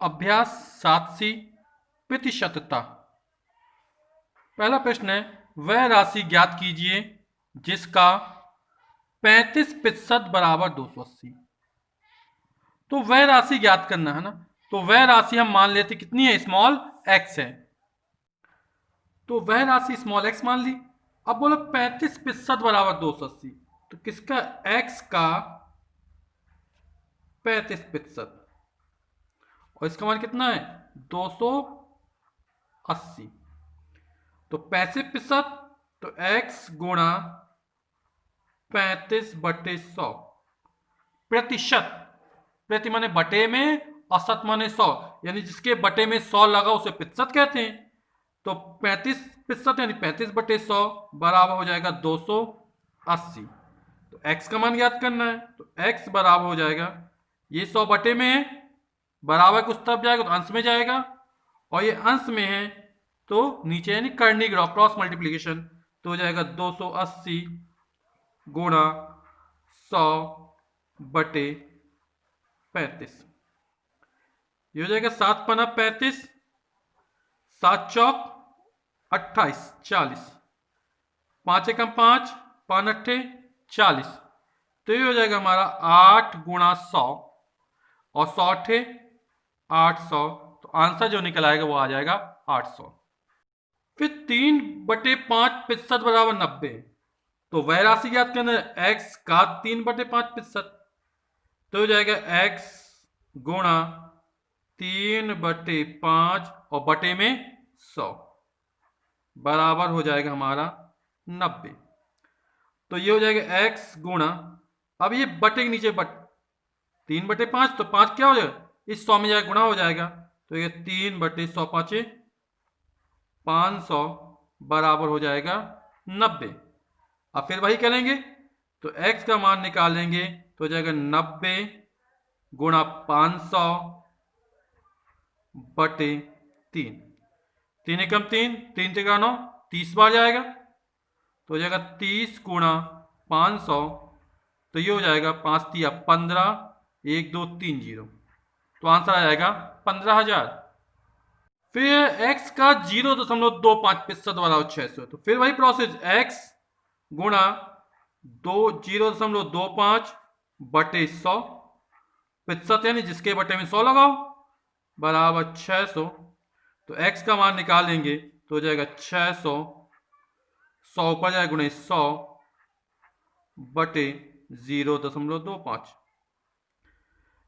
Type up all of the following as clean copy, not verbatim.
अभ्यास 7C प्रतिशतता। पहला प्रश्न है, वह राशि ज्ञात कीजिए जिसका 35% बराबर 280। तो वह राशि ज्ञात करना है ना, तो वह राशि हम मान लेते कितनी है, स्मॉल एक्स है। तो वह राशि स्मॉल एक्स मान ली। अब बोलो 35% बराबर 280, तो किसका, एक्स का 35%, और इसका मान कितना है 280। तो 35%, तो x गुणा 35/100 प्रतिशत। प्रति माने बटे में और शत माने 100, यानी जिसके बटे में 100 लगा उसे प्रतिशत कहते हैं। तो 35% यानी 35/100 बराबर हो जाएगा 280। तो x का मान याद करना है, तो x बराबर हो जाएगा, ये 100 बटे में है, बराबर कुछ तरफ जाएगा तो अंश में जाएगा, और ये अंश में है तो नीचे यानी करनी क्रॉस मल्टीप्लीकेशन, तो हो जाएगा 280 गुणा 100/35। ये हो जाएगा 7 पन्ना 35, 7 चौक 28, 40, 5 एकम 5, 5 अट्ठे 40। तो ये हो जाएगा हमारा 8 गुणा 100, और 100 अट्ठे 800। तो आंसर जो निकल आएगा वो आ जाएगा 800। फिर 3/5% बराबर 90। तो वह राशि ज्ञात करना है, x का 3/5%। तो हो जाएगा x गुणा 3/5 और बटे में 100 बराबर हो जाएगा हमारा 90। तो ये हो जाएगा x गुणा, अब ये बटे के नीचे 3/5, तो 5 क्या हो जाएगा, इस 100 में जाएगा गुणा हो जाएगा, तो ये 3/100 5 500 बराबर हो जाएगा 90। अब फिर वही करेंगे, तो x का मान निकालेंगे तो हो जाएगा 90 गुणा 500/3। 3 एकम 3, 3 3 9, 30 बार जाएगा, तो हो जाएगा 30 गुणा 500। तो ये हो जाएगा 5 तिया 15, 1 2 3 0। तो आंसर आ जाएगा 15,000। फिर x का 0.25% बराबर 600। तो फिर वही प्रोसेस, x गुणा 0.25/100 प्रतिशत, यानी जिसके बटे में 100 लगाओ, बराबर 600। तो x का मान निकालेंगे तो हो जाएगा 600, 100 ऊपर जाएगा गुणे 100/0.25।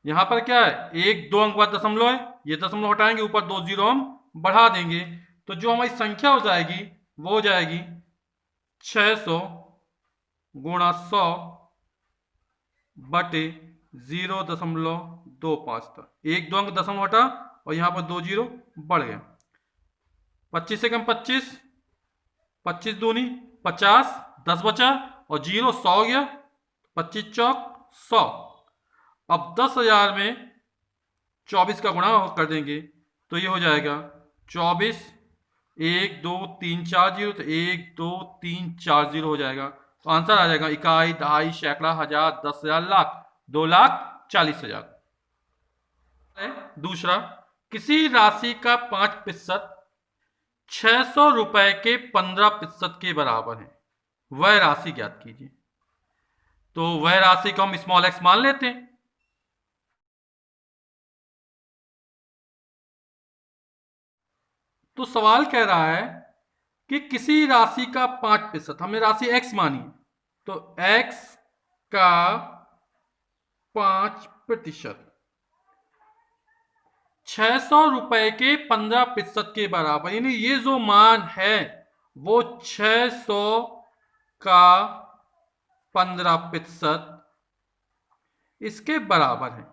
यहां पर क्या है, 1 2 अंक बाद दशमलव है, ये दशमलव हटाएंगे, ऊपर 2 0 हम बढ़ा देंगे, तो जो हमारी संख्या हो जाएगी वो हो जाएगी 600 गुणा 100/0.25 था। 1 2 अंक दशमलव हटा और यहां पर 2 0 बढ़ गया। 25 एकम 25, 25 दूनी 50, 10 बचा और 0 100 हो गया, 25 चौक 100। अब 10,000 में 24 का गुणा कर देंगे, तो ये हो जाएगा 24, 1 2 3 4 0, तो 1 2 3 4 0 हो जाएगा। तो आंसर आ जाएगा इकाई, दहाई, सैकड़ा, हजार, 10,000, लाख, 2,40,000। दूसरा, किसी राशि का 5% 600 रुपए के 15% के बराबर है, वह राशि ज्ञात कीजिए। तो वह राशि को हम स्मॉल एक्स मान लेते हैं। तो सवाल कह रहा है कि किसी राशि का 5%, हमने राशि x मानी, तो x का 5% 600 रुपए के 15% के बराबर, यानी ये जो मान है वो 600 का 15% इसके बराबर है।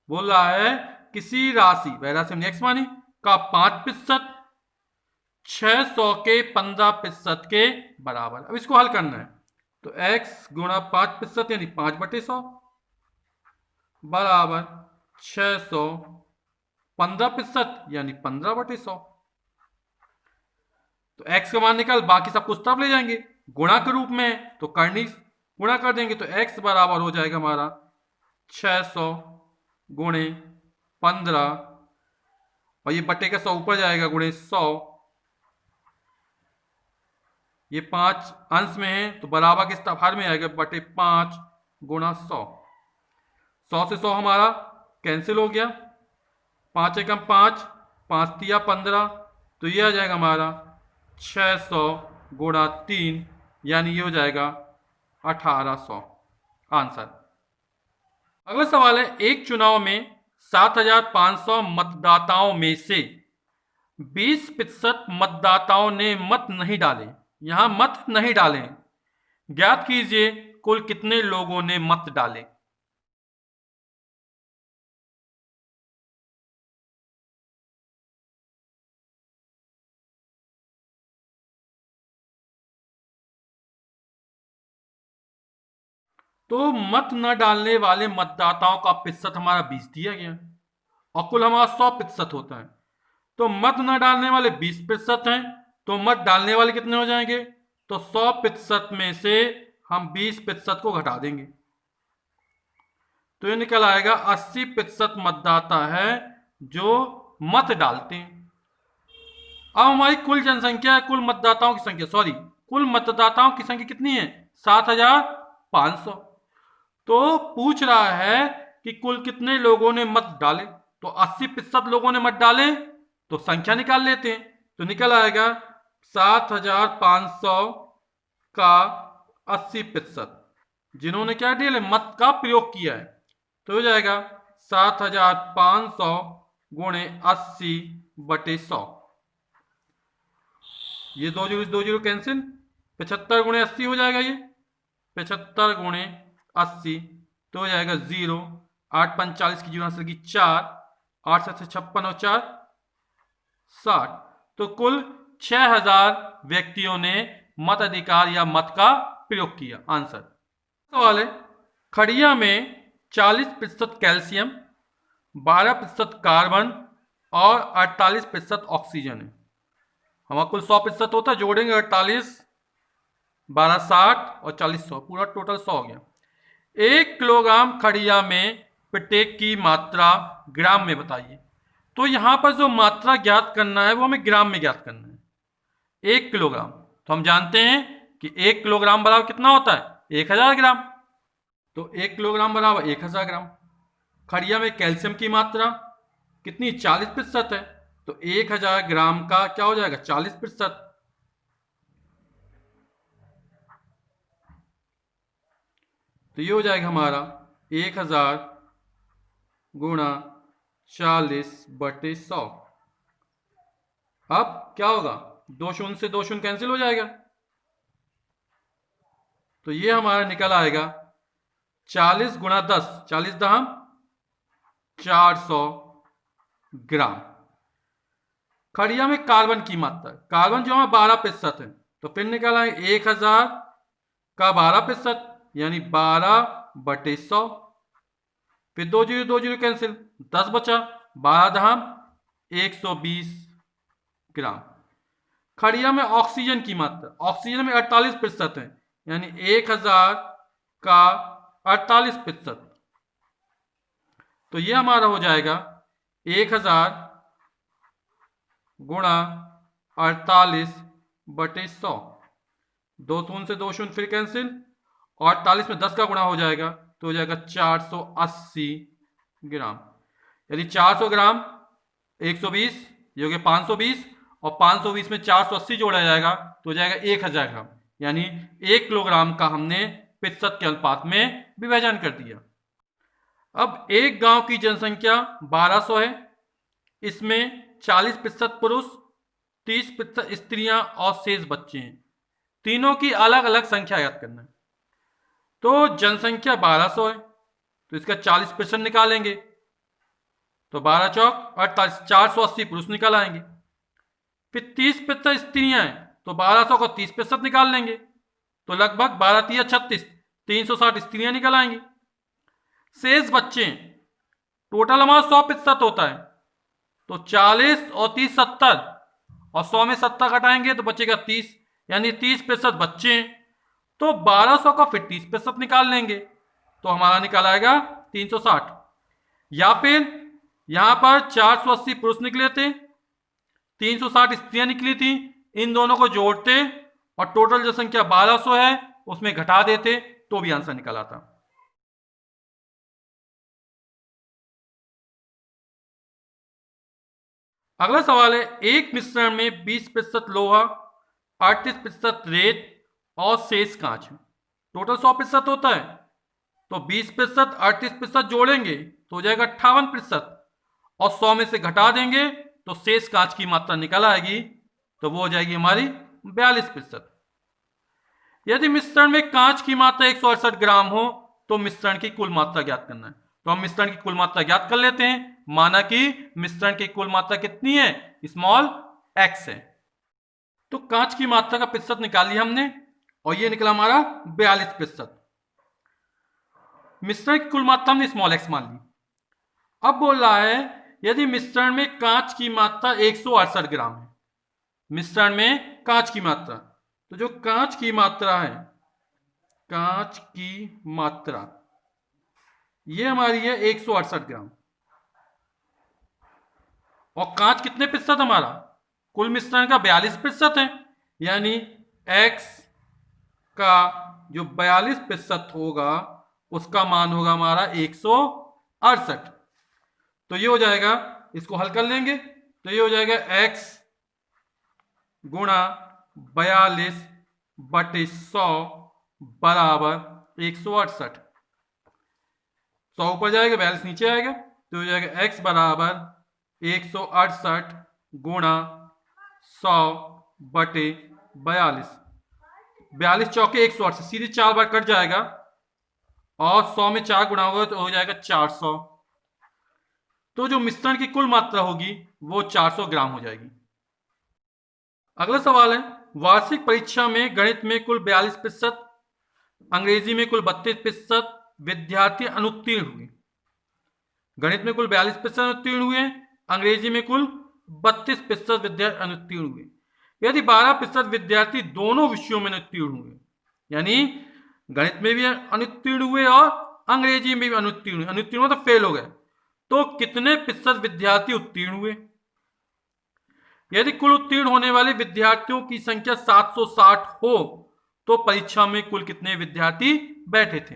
बोल रहा है किसी राशि, वह राशि हमने x मानी, का 5% 600 के 15% के बराबर। अब इसको हल करना है, तो x गुणा 5% यानी 5/100 बराबर 600, 15% यानी 15/100। तो x का मान निकाल, बाकी सब कुछ तरफ ले जाएंगे, गुणा के रूप में तो करनी गुणा कर देंगे, तो x बराबर हो जाएगा हमारा 600 गुणे 15 और ये बटे का 100 ऊपर जाएगा गुणे 100, ये 5 अंश में है तो बराबर किस हर में आएगा बटे 5 गुणा 100। 100 से 100 हमारा कैंसिल हो गया, 5 एकम 5, 5 तिया 15, तो ये आ जाएगा हमारा 600 गुणा 3, यानी ये हो जाएगा 1800 आंसर। अगला सवाल है, एक चुनाव में 7500 मतदाताओं में से 20% मतदाताओं ने मत नहीं डाले, यहां मत नहीं डाले, ज्ञात कीजिए कुल कितने लोगों ने मत डाले। तो मत न डालने वाले मतदाताओं का प्रतिशत हमारा 20 दिया गया और कुल हमारा 100% होता है। तो मत न डालने वाले 20% हैं, तो मत डालने वाले कितने हो जाएंगे, तो 100% में से हम 20% को घटा देंगे, तो ये निकल आएगा 80% मतदाता है जो मत डालते हैं। अब हमारी कुल जनसंख्या है, कुल मतदाताओं की संख्या, सॉरी कुल मतदाताओं की संख्या कितनी है, 7500। तो पूछ रहा है कि कुल कितने लोगों ने मत डाले, तो 80% लोगों ने मत डाले, तो संख्या निकाल लेते हैं, तो निकल आएगा 7500 का 80%, जिन्होंने क्या दिया मत का प्रयोग किया है, तो हो जाएगा 7500 गुणे 80 बटे 100, ये 2 जीरो 2 जीरो कैंसिल, 75 गुणे 80 हो जाएगा, ये 75 गुणे 80 तो हो जाएगा 0, 8 45 की 0 की 4, 8 7 56 और 4 60, तो कुल 6000 व्यक्तियों ने मताधिकार या मत का प्रयोग किया। आंसर। सवाल है, खड़िया में 40% कैल्शियम, 12% कार्बन और 48% ऑक्सीजन है। हमारा कुल 100% होता है, जोड़ेंगे 48, 12 60 और 40 100, पूरा टोटल 100 हो गया। 1 किलोग्राम खड़िया में प्रत्येक की मात्रा ग्राम में बताइए। तो यहां पर जो मात्रा ज्ञात करना है वो हमें ग्राम में ज्ञात करना है। 1 किलोग्राम, तो हम जानते हैं कि 1 किलोग्राम बराबर कितना होता है, 1000 ग्राम, तो 1 किलोग्राम बराबर 1000 ग्राम। खड़िया में कैल्शियम की मात्रा कितनी, 40% है, तो 1000 ग्राम का क्या हो जाएगा, 40%, तो ये हो जाएगा हमारा 1000 गुणा 40 बटे 100। अब क्या होगा, 2 शून्य से 2 शून्य कैंसिल हो जाएगा, तो ये हमारा निकल आएगा 40 गुणा 10, 40 दहम 400 ग्राम। खड़िया में कार्बन की मात्रा, कार्बन जो है 12% है, तो फिर निकल आएगा 1000 का 12%, यानी 12 बटे 100, फिर 2 जीरो कैंसिल, 10 बचा, 12 दहम 120 ग्राम। खड़िया में ऑक्सीजन की मात्रा, ऑक्सीजन में 48% है, यानी 1000 का 48%, तो ये हमारा हो जाएगा 1000 गुणा 48 बटे 100, 2 शून्य से 2 शून्य फिर कैंसिल, 48 में 10 का गुणा हो जाएगा, तो हो जाएगा 480 ग्राम, यानी 400 ग्राम 120, ये हो गया 520, और 520 में 480 जोड़ा जाएगा तो हो जाएगा 1000 ग्राम, यानी 1 किलोग्राम का हमने प्रतिशत के अनुपात में विभाजन कर दिया। अब एक गांव की जनसंख्या 1200 है, इसमें 40% पुरुष, 30% स्त्रियां और शेष बच्चे हैं, तीनों की अलग अलग संख्या याद करना है। तो जनसंख्या 1200 है, तो इसका 40% निकालेंगे, तो 12 चौक 48, 480 पुरुष निकाल आएंगे, फिर 30% स्त्रियां हैं, तो 1200 को 30% निकाल लेंगे, तो लगभग 12 तिया 36, 360 स्त्रियां निकल आएंगी। शेष बच्चे, टोटल हमारा 100% होता है, तो 40 और 30 70, और 100 में 70 घटाएंगे तो बचेगा 30, यानी 30% बच्चे हैं, तो 1200 का फिर 30% निकाल लेंगे, तो हमारा निकल आएगा 360, या फिर यहां पर 480 पुरुष निकले थे, 360 स्त्रियां निकली थी। इन दोनों को जोड़ते और टोटल जो संख्या 1200 है उसमें घटा देते तो भी आंसर निकल आता। अगला सवाल है, एक मिश्रण में 20% लोहा, 38% रेत और शेष कांच, टोटल 100% होता है। तो 20% 38% जोड़ेंगे तो हो जाएगा 58%, और 100 में से घटा देंगे तो शेष कांच की मात्रा निकल आएगी, तो वो हो जाएगी हमारी 42%। यदि मिश्रण में कांच की मात्रा 168 ग्राम हो तो मिश्रण की कुल मात्रा ज्ञात करना है। तो हम मिश्रण की कुल मात्रा ज्ञात कर लेते हैं। माना कि मिश्रण की कुल मात्रा कितनी है, स्मॉल x है। तो कांच की मात्रा का प्रतिशत निकाल लिया हमने और ये निकला हमारा 42%। मिश्रण की कुल मात्रा हमने स्मॉल x मान ली। अब बोल रहा है यदि मिश्रण में कांच की मात्रा 168 ग्राम है, मिश्रण में कांच की मात्रा, तो जो कांच की मात्रा है, कांच की मात्रा ये हमारी है 168 ग्राम, और कांच कितने प्रतिशत हमारा, कुल मिश्रण का 42% है, यानी x का जो 42% होगा उसका मान होगा हमारा 168। तो ये हो जाएगा, इसको हल कर लेंगे तो ये हो जाएगा x गुणा 42/100 बराबर 168। 100 ऊपर जाएगा, 42 नीचे आएगा, तो हो जाएगा x बराबर 168 गुणा 100/42। 42 चौके 108 सीधे 4 बार कट जाएगा, और 100 में 4 गुणा होगा तो हो जाएगा 400। तो जो मिश्रण की कुल मात्रा होगी वो 400 ग्राम हो जाएगी। अगला सवाल है, वार्षिक परीक्षा में गणित में कुल 42%, अंग्रेजी में कुल 32% विद्यार्थी अनुत्तीर्ण हुए। गणित में कुल 42% अनुत्तीर्ण हुए, अंग्रेजी में कुल 32% विद्यार्थी अनुत्तीर्ण हुए। यदि 12% विद्यार्थी दोनों विषयों में अनुत्तीर्ण हुए, यानी गणित में भी अनुत्तीर्ण हुए और अंग्रेजी में भी अनुत्तीर्ण हुए, अनुत्तीर्ण मतलब फेल हो गए, तो कितने प्रतिशत विद्यार्थी उत्तीर्ण हुए। यदि कुल उत्तीर्ण होने वाले विद्यार्थियों की संख्या 760 हो तो परीक्षा में कुल कितने विद्यार्थी बैठे थे।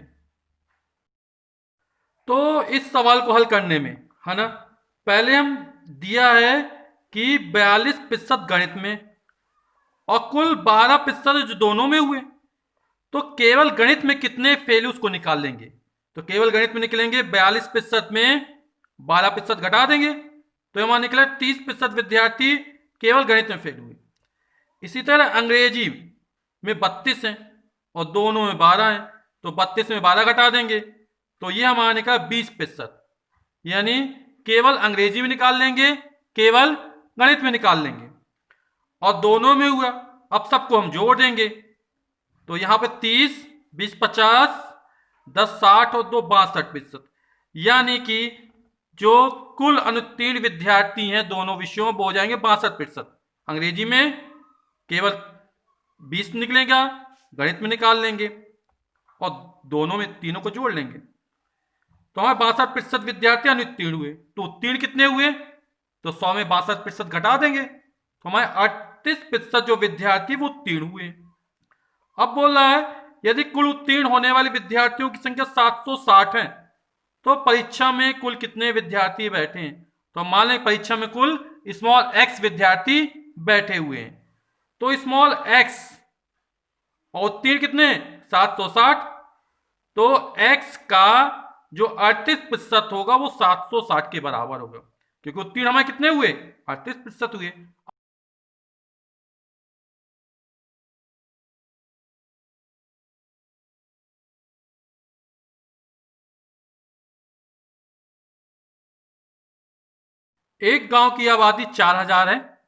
तो इस सवाल को हल करने में, है ना, पहले हम दिया है कि 42% गणित में और कुल 12% जो दोनों में हुए, तो केवल गणित में कितने फेल उसको निकाल लेंगे। तो केवल गणित में निकलेंगे 42% में 12% घटा देंगे तो हमारा निकला 30% विद्यार्थी केवल गणित में फेल हुए। इसी तरह अंग्रेजी में 32 हैं और दोनों में 12 हैं, तो 32 में 12 घटा देंगे तो ये हमारा निकला 20%, यानी केवल अंग्रेजी में निकाल लेंगे, केवल गणित में निकाल लेंगे, और दोनों में हुआ। अब सबको हम जोड़ देंगे तो यहां पे 30, 20 50, 10 60 और 2 62%, यानी कि जो कुल अनुत्तीर्ण विद्यार्थी हैं दोनों विषयों में वो हो जाएंगे 62%। अंग्रेजी में केवल 20 निकलेगा, गणित में निकाल लेंगे और दोनों में तीनों को जोड़ लेंगे तो हमारे 62% विद्यार्थी अनुत्तीर्ण हुए। तो उत्तीर्ण कितने हुए, तो 100 में 62% घटा देंगे तो हमारे 38% जो विद्यार्थी वो उत्तीर्ण हुए। अब बोल रहा है यदि कुल उत्तीर्ण होने वाले विद्यार्थियों की संख्या 760 है तो परीक्षा में कुल कितने विद्यार्थी बैठे हैं। तो मान लें परीक्षा में कुल स्मॉल x विद्यार्थी बैठे हुए हैं, तो स्मॉल x और उत्तीर्ण कितने 760, तो x का जो 38% होगा वो 760 के बराबर होगा, क्योंकि उत्तीर्ण हमारे कितने हुए 38% हुए। एक गांव की आबादी 4000 है,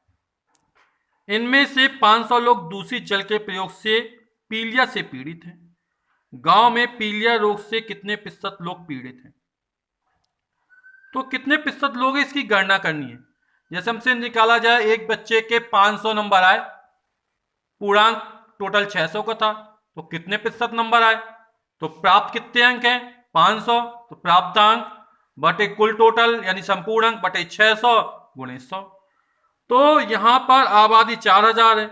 इनमें से 500 लोग दूषित जल के प्रयोग से पीलिया से पीड़ित हैं। गांव में पीलिया रोग से कितने प्रतिशत लोग पीड़ित हैं। तो कितने प्रतिशत लोग इसकी गणना करनी है। जैसे हमसे निकाला जाए एक बच्चे के 500 नंबर आए, पूर्णांक टोटल 600 का था, तो कितने प्रतिशत नंबर आए, तो प्राप्त कितने अंक हैं 500, तो प्राप्त अंक बटे कुल टोटल यानी संपूर्ण अंक बटे 600 गुणे 100। तो यहां पर आबादी 4000 है,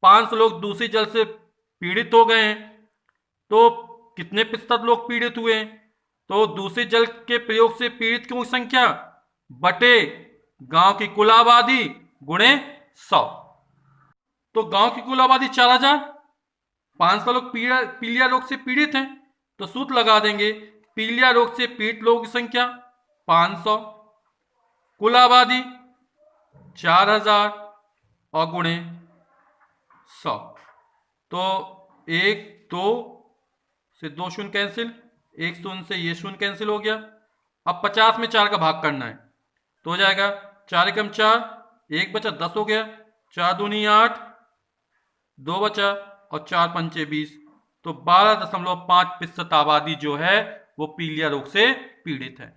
500 लोग दूषित जल से पीड़ित हो गए हैं, तो कितने प्रतिशत लोग पीड़ित हुए हैं? तो दूषित जल के प्रयोग से पीड़ित की संख्या बटे गांव की कुल आबादी गुणे 100। तो गांव की कुल आबादी 4000, 500 लोग पीलिया रोग से पीड़ित हैं, तो सूत्र लगा देंगे पीलिया रोग से पीड़ित लोगों की संख्या 500, कुल आबादी 4000 और गुणे 100। तो 1 2 से 2 शून्य कैंसिल, 1 शून्य से ये शून्य कैंसिल हो गया। अब 50 में 4 का भाग करना है, तो हो जाएगा 4 एकम 4, 1 बचा 10 हो गया, 4 दूनी 8, 2 बचा और 4 पंचे 20। तो 12.5% आबादी जो है वो पीलिया रोग से पीड़ित है।